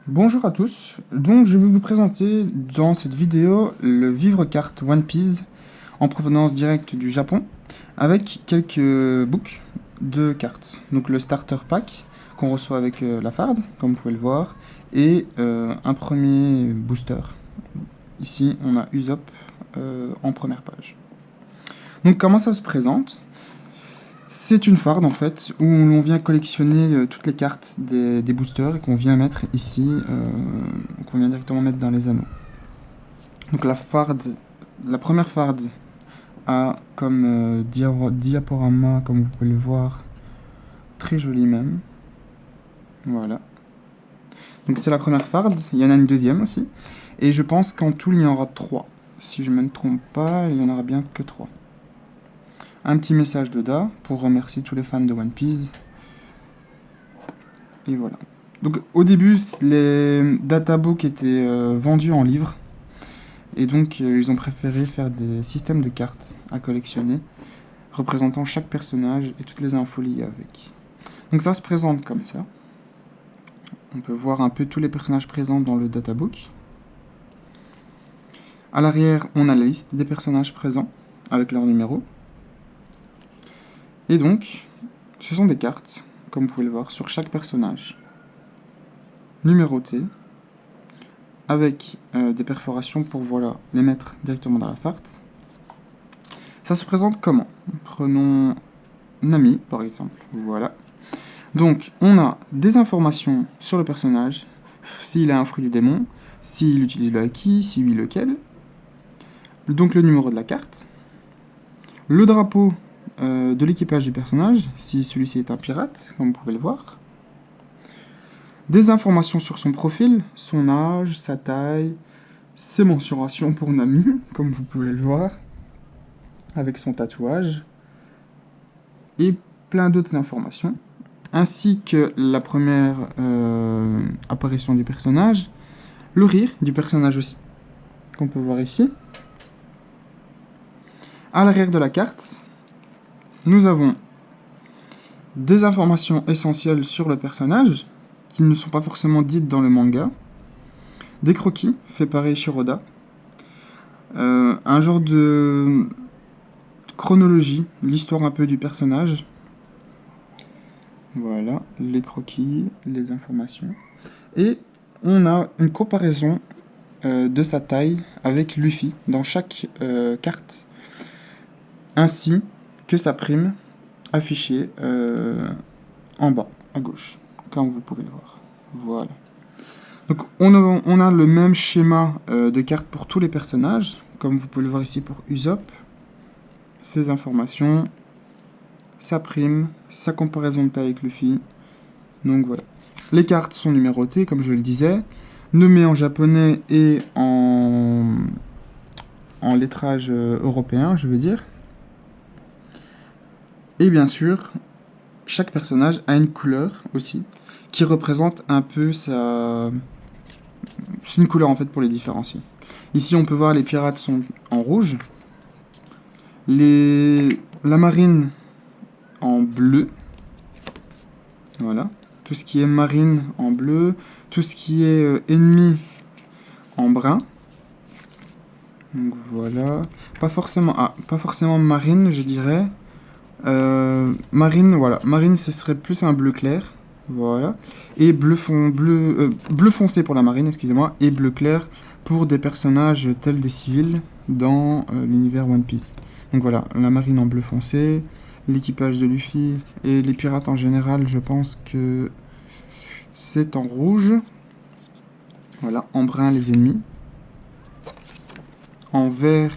Bonjour à tous, donc je vais vous présenter dans cette vidéo le vivre-carte One Piece en provenance directe du Japon avec quelques books de cartes. Donc le starter pack qu'on reçoit avec la farde, comme vous pouvez le voir, et un premier booster. Ici on a Usopp en première page. Donc comment ça se présente? C'est une farde en fait où l'on vient collectionner toutes les cartes des boosters et qu'on vient mettre ici, qu'on vient directement mettre dans les anneaux. Donc la première farde a comme diaporama, comme vous pouvez le voir, très joli même. Voilà. Donc c'est la première farde, il y en a une deuxième aussi. Et je pense qu'en tout il y en aura 3. Si je ne me trompe pas, il n'y en aura bien que 3. Un petit message de Da pour remercier tous les fans de One Piece. Et voilà. Donc au début, les databooks étaient vendus en livres. Et donc ils ont préféré faire des systèmes de cartes à collectionner, représentant chaque personnage et toutes les infos liées avec. Donc ça se présente comme ça. On peut voir un peu tous les personnages présents dans le databook. À l'arrière, on a la liste des personnages présents, avec leur numéro. Et donc, ce sont des cartes, comme vous pouvez le voir, sur chaque personnage, numérotées, avec des perforations pour voilà, les mettre directement dans la farde. Ça se présente comment? Prenons Nami, par exemple. Voilà. Donc, on a des informations sur le personnage, s'il a un fruit du démon, s'il utilise le haki, si oui, lequel. Donc, le numéro de la carte. Le drapeau de l'équipage du personnage, si celui-ci est un pirate, comme vous pouvez le voir. Des informations sur son profil, son âge, sa taille, ses mensurations pour Nami, comme vous pouvez le voir, avec son tatouage, et plein d'autres informations, ainsi que la première apparition du personnage, le rire du personnage aussi, qu'on peut voir ici. À l'arrière de la carte, nous avons des informations essentielles sur le personnage, qui ne sont pas forcément dites dans le manga, des croquis faits par Eiichiro, un genre de chronologie, l'histoire un peu du personnage. Voilà, les croquis, les informations. Et on a une comparaison de sa taille avec Luffy dans chaque carte, ainsi que sa prime affichée en bas, à gauche, comme vous pouvez le voir. Voilà. Donc on a le même schéma de cartes pour tous les personnages, comme vous pouvez le voir ici pour Usopp. Ses informations, sa prime, sa comparaison de taille avec Luffy. Donc voilà. Les cartes sont numérotées, comme je le disais, nommées en japonais et en lettrage européen, je veux dire. Et bien sûr, chaque personnage a une couleur aussi, qui représente un peu sa... C'est une couleur en fait pour les différencier. Ici on peut voir les pirates sont en rouge, la marine en bleu, voilà, tout ce qui est marine en bleu, tout ce qui est ennemi en brun. Donc voilà, pas forcément marine, je dirais. Marine, voilà, marine ce serait plus un bleu clair, voilà, et bleu foncé pour la marine, excusez-moi, et bleu clair pour des personnages tels des civils dans l'univers One Piece. Donc voilà, la marine en bleu foncé, l'équipage de Luffy et les pirates en général, je pense que c'est en rouge. Voilà, en brun les ennemis, en vert,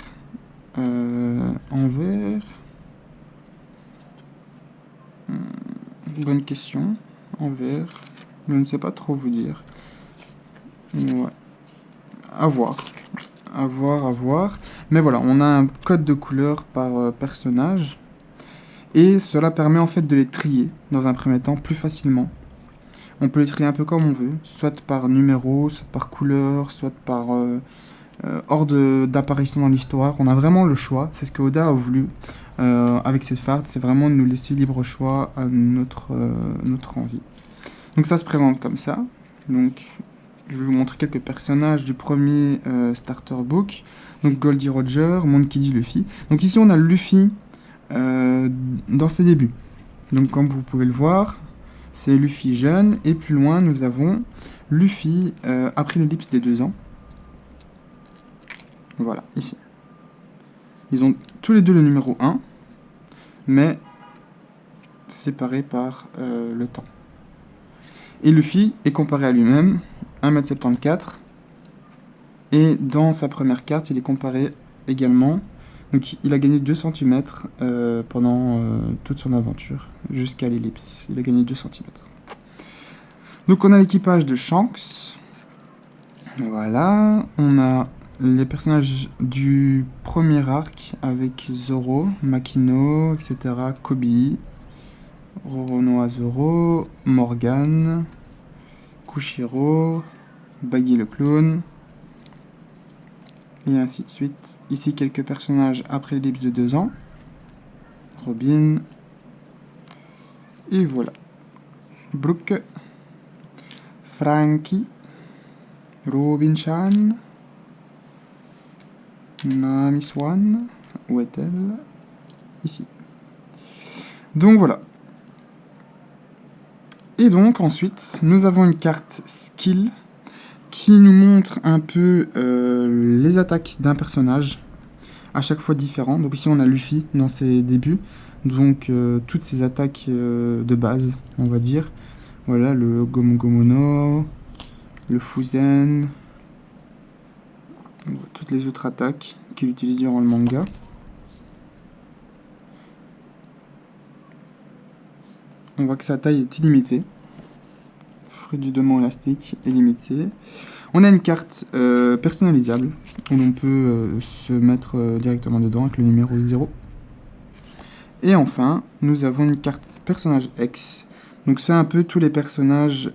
bonne question. En vert, je ne sais pas trop vous dire. Ouais. À voir. À voir, à voir. Mais voilà, on a un code de couleur par personnage. Et cela permet en fait de les trier dans un premier temps plus facilement. On peut les trier un peu comme on veut, soit par numéro, soit par couleur, soit par ordre d'apparition dans l'histoire. On a vraiment le choix, c'est ce que Oda a voulu avec cette farde, c'est vraiment de nous laisser libre choix à notre envie. Donc ça se présente comme ça. Donc je vais vous montrer quelques personnages du premier starter book. Donc Goldie Roger, Monkey D. Luffy. Donc ici on a Luffy dans ses débuts. Donc comme vous pouvez le voir, c'est Luffy jeune, et plus loin nous avons Luffy après l'ellipse des 2 ans. Voilà, ici. Ils ont tous les deux le numéro 1, mais séparés par le temps. Et Luffy est comparé à lui-même, 1m74, et dans sa première carte, il est comparé également. Donc il a gagné 2 cm pendant toute son aventure, jusqu'à l'ellipse. Il a gagné 2 cm. Donc on a l'équipage de Shanks. Voilà, on a les personnages du premier arc avec Zoro, Makino, etc. Kobe, Roronoa Zoro, Morgan, Kushiro, Baggy le clown, et ainsi de suite. Ici quelques personnages après l'ellipse de 2 ans. Robin. Et voilà. Brooke, Frankie, Robin-chan, Nami Swan, où est-elle? Ici. Donc voilà. Et donc ensuite, nous avons une carte skill qui nous montre un peu les attaques d'un personnage, à chaque fois différent. Donc ici on a Luffy dans ses débuts, donc toutes ses attaques de base, on va dire. Voilà, le Gomu Gomu no, le Fuzen, toutes les autres attaques qu'il utilise durant le manga. On voit que sa taille est illimitée. Fruit du démon élastique est limité. On a une carte personnalisable où l'on peut se mettre directement dedans avec le numéro 0. Et enfin, nous avons une carte personnage X. Donc c'est un peu tous les personnages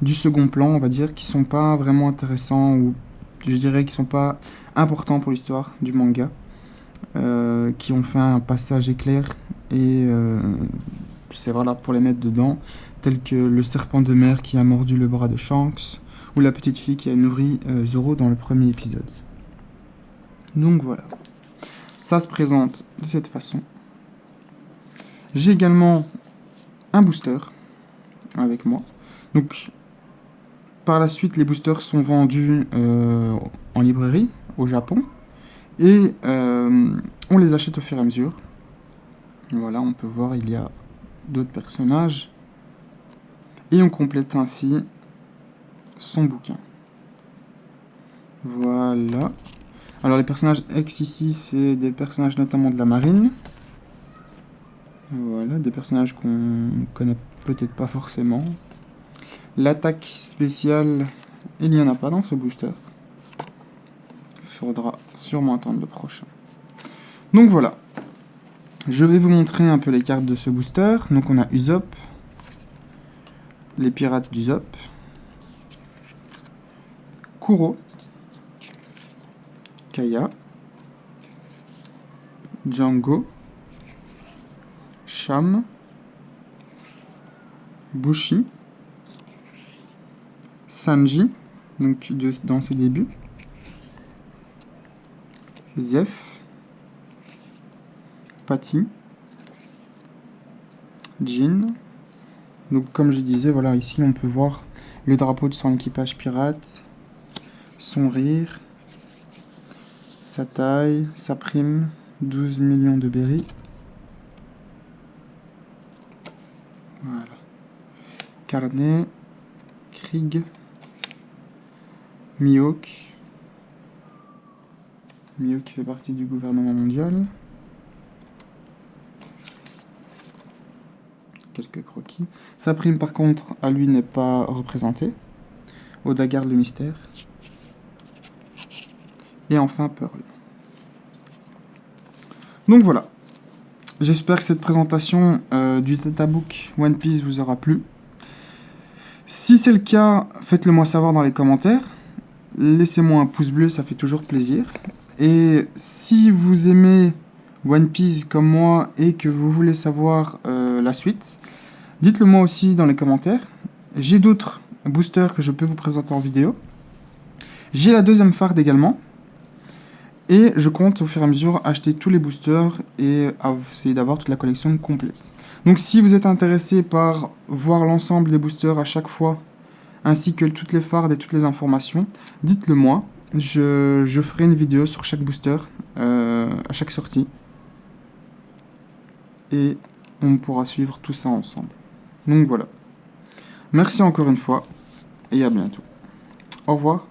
du second plan, on va dire, qui sont pas vraiment intéressants, ou je dirais qui sont pas importants pour l'histoire du manga, qui ont fait un passage éclair, et c'est voilà pour les mettre dedans, tels que le serpent de mer qui a mordu le bras de Shanks, ou la petite fille qui a nourri Zoro dans le premier épisode. Donc voilà, ça se présente de cette façon. J'ai également un booster avec moi. Donc par la suite, les boosters sont vendus en librairie au Japon, et on les achète au fur et à mesure. Voilà, on peut voir, il y a d'autres personnages, et on complète ainsi son bouquin. Voilà. Alors les personnages X ici, c'est des personnages notamment de la marine. Voilà, des personnages qu'on connaît peut-être pas forcément. L'attaque spéciale, il n'y en a pas dans ce booster. Il faudra sûrement attendre le prochain. Donc voilà. Je vais vous montrer un peu les cartes de ce booster. Donc on a Usopp, les pirates d'Usopp, Kuro, Kaya, Django, Cham, Bushi, Sanji, donc dans ses débuts, Zeph, Patty, Jin. Donc comme je disais, voilà, ici on peut voir le drapeau de son équipage pirate, son rire, sa taille, sa prime, 12 millions de berries. Voilà. Carnet, Krieg, Mihawk. Mihawk qui fait partie du gouvernement mondial. Quelques croquis. Sa prime par contre à lui n'est pas représentée. Oda garde le mystère. Et enfin Pearl. Donc voilà. J'espère que cette présentation du databook One Piece vous aura plu. Si c'est le cas, faites-le moi savoir dans les commentaires. Laissez-moi un pouce bleu, ça fait toujours plaisir. Et si vous aimez One Piece comme moi et que vous voulez savoir la suite, dites-le moi aussi dans les commentaires. J'ai d'autres boosters que je peux vous présenter en vidéo. J'ai la deuxième Fard également. Et je compte au fur et à mesure acheter tous les boosters et essayer d'avoir toute la collection complète. Donc si vous êtes intéressé par voir l'ensemble des boosters à chaque fois, ainsi que toutes les fards et toutes les informations, dites-le moi. Je ferai une vidéo sur chaque booster à chaque sortie. Et on pourra suivre tout ça ensemble. Donc voilà. Merci encore une fois et à bientôt. Au revoir.